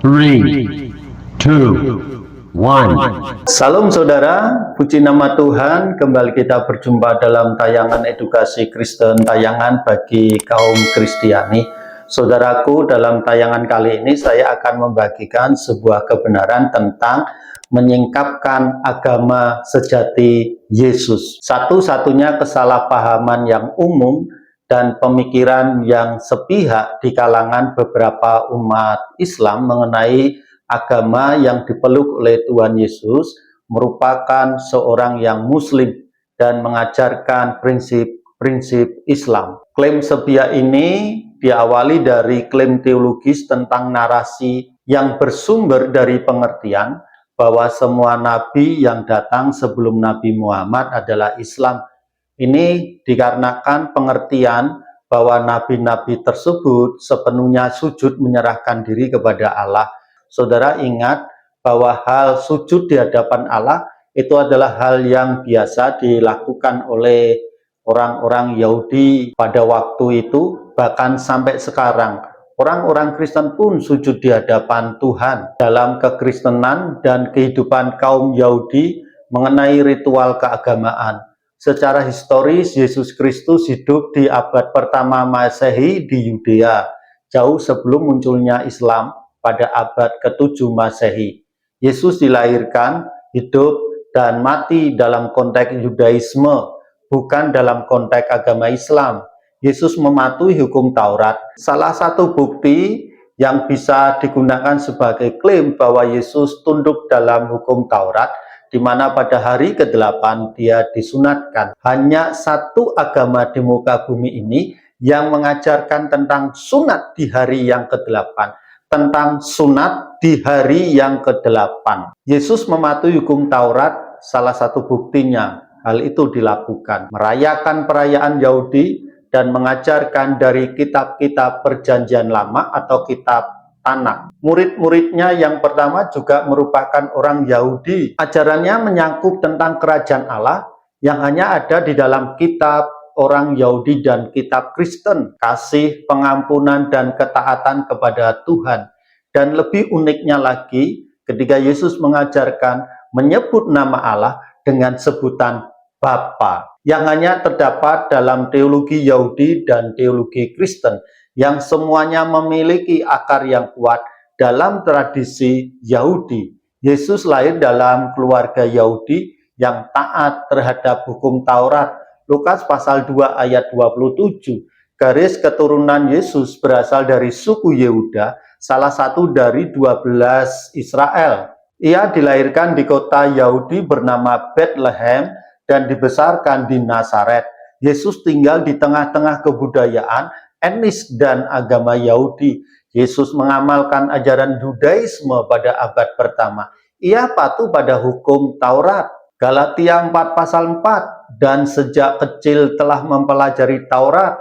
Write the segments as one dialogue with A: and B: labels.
A: 3, 2, 1.
B: Salam saudara, puji nama Tuhan. Kembali kita berjumpa dalam tayangan edukasi Kristen, tayangan bagi kaum Kristiani. Saudaraku, dalam tayangan kali ini saya akan membagikan sebuah kebenaran tentang menyingkapkan agama sejati Yesus. Satu-satunya kesalahpahaman yang umum dan pemikiran yang sepihak di kalangan beberapa umat Islam mengenai agama yang dipeluk oleh Tuhan Yesus merupakan seorang yang Muslim dan mengajarkan prinsip-prinsip Islam. Klaim sepihak ini diawali dari klaim teologis tentang narasi yang bersumber dari pengertian bahwa semua nabi yang datang sebelum Nabi Muhammad adalah Islam. Ini dikarenakan pengertian bahwa nabi-nabi tersebut sepenuhnya sujud menyerahkan diri kepada Allah. Saudara ingat bahwa hal sujud di hadapan Allah itu adalah hal yang biasa dilakukan oleh orang-orang Yahudi pada waktu itu, bahkan sampai sekarang. Orang-orang Kristen pun sujud di hadapan Tuhan. Dalam kekristenan dan kehidupan kaum Yahudi mengenai ritual keagamaan, secara historis Yesus Kristus hidup di abad pertama Masehi di Yudea, jauh sebelum munculnya Islam pada abad ke-7 Masehi. Yesus dilahirkan, hidup, dan mati dalam konteks Yudaisme, bukan dalam konteks agama Islam. Yesus mematuhi hukum Taurat. Salah satu bukti yang bisa digunakan sebagai klaim bahwa Yesus tunduk dalam hukum Taurat, di mana pada hari ke-8 dia disunatkan. Hanya satu agama di muka bumi ini yang mengajarkan tentang sunat di hari yang ke-8. Tentang sunat di hari yang ke-8. Yesus mematuhi hukum Taurat, salah satu buktinya hal itu dilakukan. Merayakan perayaan Yahudi dan mengajarkan dari kitab-kitab perjanjian lama atau kitab Tanakh. Murid-muridnya yang pertama juga merupakan orang Yahudi. Ajarannya menyangkut tentang kerajaan Allah yang hanya ada di dalam kitab orang Yahudi dan kitab Kristen. Kasih, pengampunan, dan ketaatan kepada Tuhan. Dan lebih uniknya lagi, ketika Yesus mengajarkan menyebut nama Allah dengan sebutan Bapa, yang hanya terdapat dalam teologi Yahudi dan teologi Kristen, yang semuanya memiliki akar yang kuat dalam tradisi Yahudi. Yesus lahir dalam keluarga Yahudi yang taat terhadap hukum Taurat. Lukas pasal 2 ayat 27. Garis keturunan Yesus berasal dari suku Yehuda, salah satu dari 12 Israel. Ia dilahirkan di kota Yahudi bernama Bethlehem dan dibesarkan di Nazaret. Yesus tinggal di tengah-tengah kebudayaan, etnis, dan agama Yahudi. Yesus mengamalkan ajaran Yudaisme pada abad pertama. Ia patuh pada hukum Taurat. Galatia 4 pasal 4, dan sejak kecil telah mempelajari Taurat,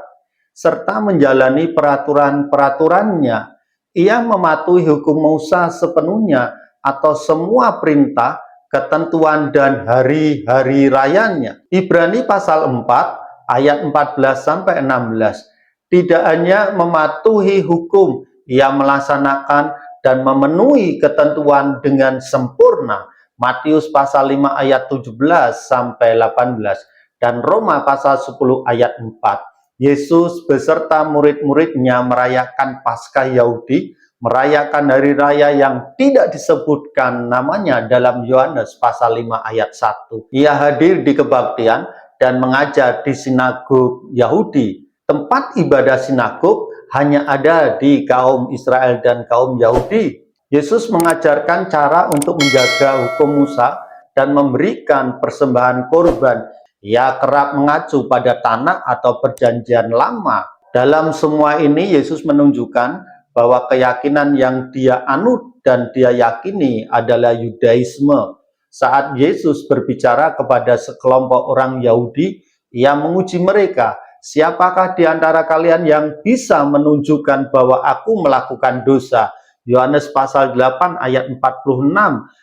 B: serta menjalani peraturan-peraturannya. Ia mematuhi hukum Musa sepenuhnya, atau semua perintah, ketentuan, dan hari-hari rayanya. Ibrani pasal 4, ayat 14-16. Tidak hanya mematuhi hukum, ia melaksanakan dan memenuhi ketentuan dengan sempurna. Matius pasal 5 ayat 17-18 dan Roma pasal 10 ayat 4. Yesus beserta murid-muridnya merayakan Paskah Yahudi, merayakan hari raya yang tidak disebutkan namanya dalam Yohanes pasal 5 ayat 1. Ia hadir di kebaktian dan mengajar di sinagog Yahudi. Tempat ibadah sinagog hanya ada di kaum Israel dan kaum Yahudi. Yesus mengajarkan cara untuk menjaga hukum Musa dan memberikan persembahan korban. Ia kerap mengacu pada Tanakh atau perjanjian lama. Dalam semua ini Yesus menunjukkan bahwa keyakinan yang dia anut dan dia yakini adalah Yudaisme. Saat Yesus berbicara kepada sekelompok orang Yahudi, ia menguji mereka. Siapakah di antara kalian yang bisa menunjukkan bahwa aku melakukan dosa? Yohanes pasal 8 ayat 46.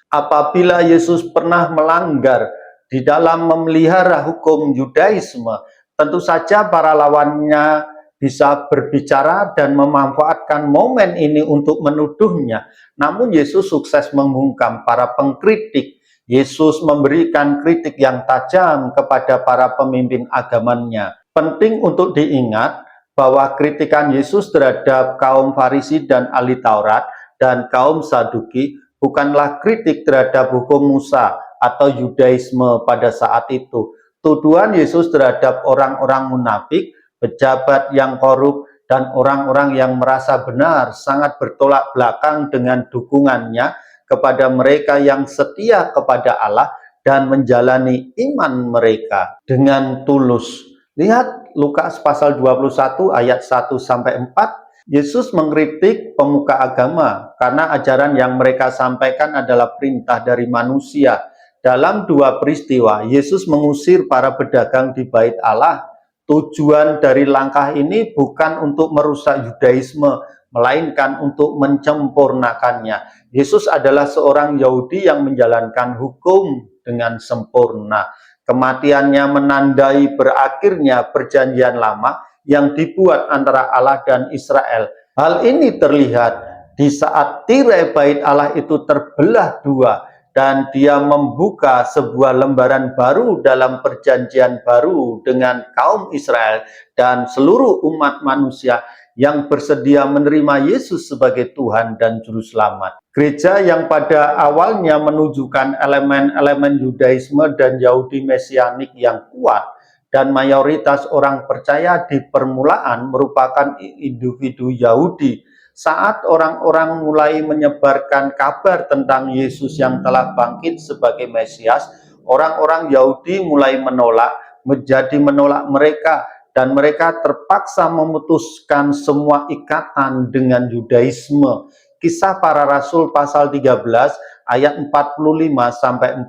B: Apabila Yesus pernah melanggar di dalam memelihara hukum Yudaisme, tentu saja para lawannya bisa berbicara dan memanfaatkan momen ini untuk menuduhnya. Namun Yesus sukses membungkam para pengkritik. Yesus memberikan kritik yang tajam kepada para pemimpin agamanya. Penting untuk diingat bahwa kritikan Yesus terhadap kaum Farisi dan ahli Taurat dan kaum Saduki bukanlah kritik terhadap hukum Musa atau Yudaisme pada saat itu. Tuduhan Yesus terhadap orang-orang munafik, pejabat yang korup, dan orang-orang yang merasa benar sangat bertolak belakang dengan dukungannya kepada mereka yang setia kepada Allah dan menjalani iman mereka dengan tulus. Lihat Lukas pasal 21 ayat 1-4. Yesus mengkritik pemuka agama karena ajaran yang mereka sampaikan adalah perintah dari manusia. Dalam dua peristiwa, Yesus mengusir para pedagang di bait Allah. Tujuan dari langkah ini bukan untuk merusak Yudaisme, melainkan untuk menyempurnakannya. Yesus adalah seorang Yahudi yang menjalankan hukum dengan sempurna. Kematiannya menandai berakhirnya perjanjian lama yang dibuat antara Allah dan Israel. Hal ini terlihat di saat tirai bait Allah itu terbelah dua dan dia membuka sebuah lembaran baru dalam perjanjian baru dengan kaum Israel dan seluruh umat manusia yang bersedia menerima Yesus sebagai Tuhan dan Juru Selamat. Gereja yang pada awalnya menunjukkan elemen-elemen Yudaisme dan Yahudi Mesianik yang kuat, dan mayoritas orang percaya di permulaan merupakan individu Yahudi. Saat orang-orang mulai menyebarkan kabar tentang Yesus yang telah bangkit sebagai Mesias, orang-orang Yahudi mulai menjadi menolak mereka, dan mereka terpaksa memutuskan semua ikatan dengan Yudaisme. Kisah Para Rasul pasal 13 ayat 45-47.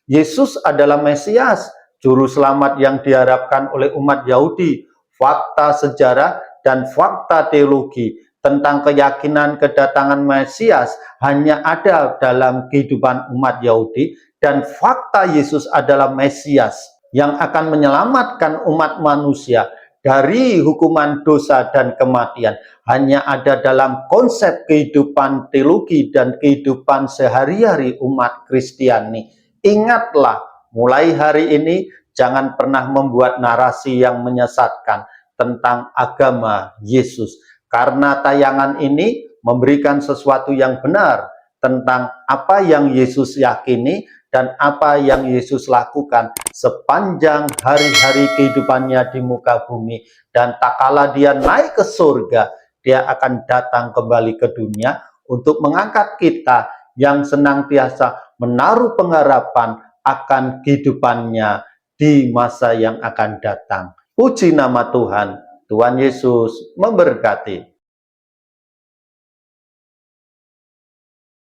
B: Yesus adalah Mesias, Juru Selamat yang diharapkan oleh umat Yahudi. Fakta sejarah dan fakta teologi tentang keyakinan kedatangan Mesias hanya ada dalam kehidupan umat Yahudi, dan fakta Yesus adalah Mesias yang akan menyelamatkan umat manusia dari hukuman dosa dan kematian hanya ada dalam konsep kehidupan teologi dan kehidupan sehari-hari umat Kristiani. Ingatlah, mulai hari ini jangan pernah membuat narasi yang menyesatkan tentang agama Yesus, karena tayangan ini memberikan sesuatu yang benar tentang apa yang Yesus yakini dan apa yang Yesus lakukan sepanjang hari-hari kehidupannya di muka bumi. Dan tak kala dia naik ke surga, dia akan datang kembali ke dunia untuk mengangkat kita yang senantiasa menaruh pengharapan akan kehidupannya di masa yang akan datang. Puji nama Tuhan. Tuhan Yesus memberkati.